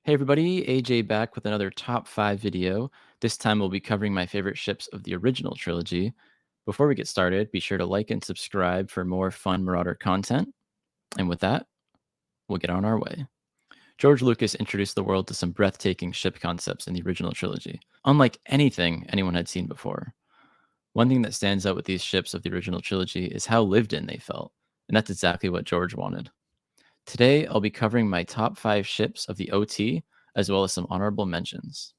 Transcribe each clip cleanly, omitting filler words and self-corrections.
Hey everybody, AJ back with another top 5 video. This time we'll be covering my favorite ships of the original trilogy. Before we get started, be sure to like and subscribe for more fun Marauder content. And with that, we'll get on our way. George Lucas introduced the world to some breathtaking ship concepts in the original trilogy, unlike anything anyone had seen before. One thing that stands out with these ships of the original trilogy is how lived in they felt, and that's exactly what George wanted. Today, I'll be covering my top 5 ships of the OT, as well as some honorable mentions.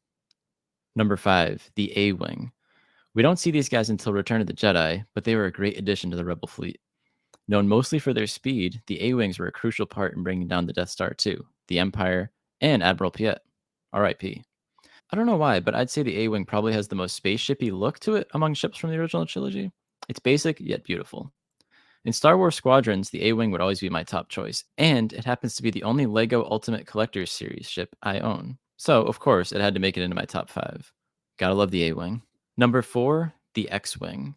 Number 5, the A-Wing. We don't see these guys until Return of the Jedi, but they were a great addition to the Rebel fleet. Known mostly for their speed, the A-Wings were a crucial part in bringing down the Death Star too, the Empire, and Admiral Piet. R.I.P. I don't know why, but I'd say the A-Wing probably has the most spaceshipy look to it among ships from the original trilogy. It's basic, yet beautiful. In Star Wars Squadrons, the A-Wing would always be my top choice, and it happens to be the only LEGO Ultimate Collector's Series ship I own. So, of course, it had to make it into my top 5. Gotta love the A-Wing. Number 4, the X-Wing.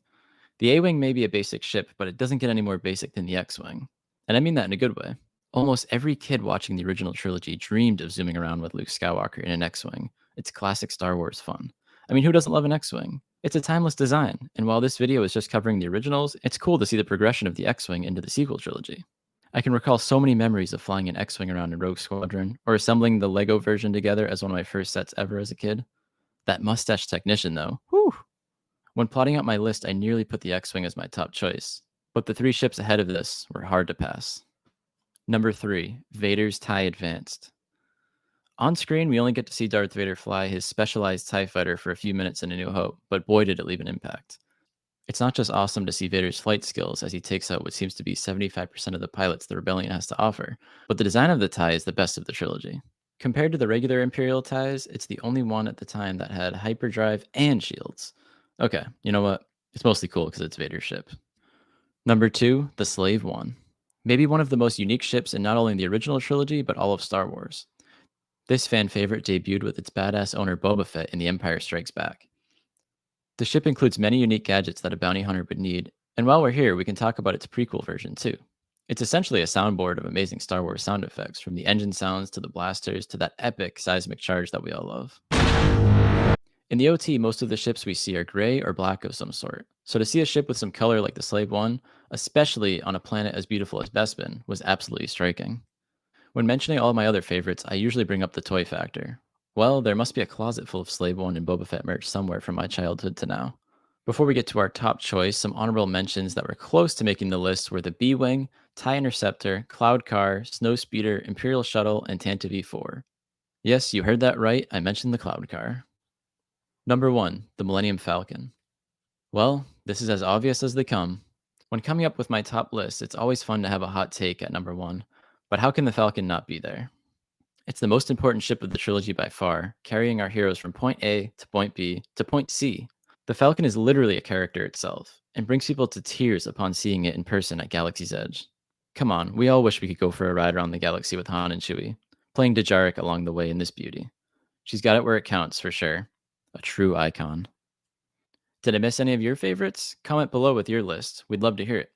The A-Wing may be a basic ship, but it doesn't get any more basic than the X-Wing. And I mean that in a good way. Almost every kid watching the original trilogy dreamed of zooming around with Luke Skywalker in an X-Wing. It's classic Star Wars fun. I mean, who doesn't love an X-Wing? It's a timeless design, and while this video is just covering the originals, it's cool to see the progression of the X-Wing into the sequel trilogy. I can recall so many memories of flying an X-Wing around in Rogue Squadron, or assembling the LEGO version together as one of my first sets ever as a kid. That mustache technician, though, whew! When plotting out my list, I nearly put the X-Wing as my top choice, but the 3 ships ahead of this were hard to pass. Number 3, Vader's TIE Advanced. On screen, we only get to see Darth Vader fly his specialized TIE fighter for a few minutes in A New Hope, but boy did it leave an impact. It's not just awesome to see Vader's flight skills as he takes out what seems to be 75% of the pilots the Rebellion has to offer, but the design of the TIE is the best of the trilogy. Compared to the regular Imperial TIEs, it's the only one at the time that had hyperdrive and shields. Okay, you know what? It's mostly cool because it's Vader's ship. Number 2, the Slave One. Maybe one of the most unique ships in not only the original trilogy, but all of Star Wars. This fan favorite debuted with its badass owner Boba Fett in The Empire Strikes Back. The ship includes many unique gadgets that a bounty hunter would need, and while we're here, we can talk about its prequel version too. It's essentially a soundboard of amazing Star Wars sound effects, from the engine sounds to the blasters to that epic seismic charge that we all love. In the OT, most of the ships we see are gray or black of some sort, so to see a ship with some color like the Slave One, especially on a planet as beautiful as Bespin, was absolutely striking. When mentioning all my other favorites, I usually bring up the toy factor. Well, there must be a closet full of Slave One and Boba Fett merch somewhere from my childhood to now. Before we get to our top choice, some honorable mentions that were close to making the list were the B-Wing, TIE Interceptor, Cloud Car, Snowspeeder, Imperial Shuttle, and Tantive 4. Yes, you heard that right, I mentioned the Cloud Car. Number 1, the Millennium Falcon. Well, this is as obvious as they come. When coming up with my top list, it's always fun to have a hot take at number 1, but how can the Falcon not be there? It's the most important ship of the trilogy by far, carrying our heroes from point A to point B to point C. The Falcon is literally a character itself, and brings people to tears upon seeing it in person at Galaxy's Edge. Come on, we all wish we could go for a ride around the galaxy with Han and Chewie, playing Dejarik along the way in this beauty. She's got it where it counts, for sure. A true icon. Did I miss any of your favorites? Comment below with your list. We'd love to hear it.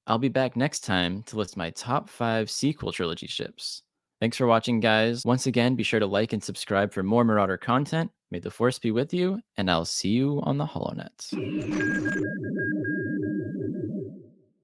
I'll be back next time to list my top 5 sequel trilogy ships. Thanks for watching, guys. Once again, be sure to like and subscribe for more Marauder content. May the Force be with you, and I'll see you on the HoloNet.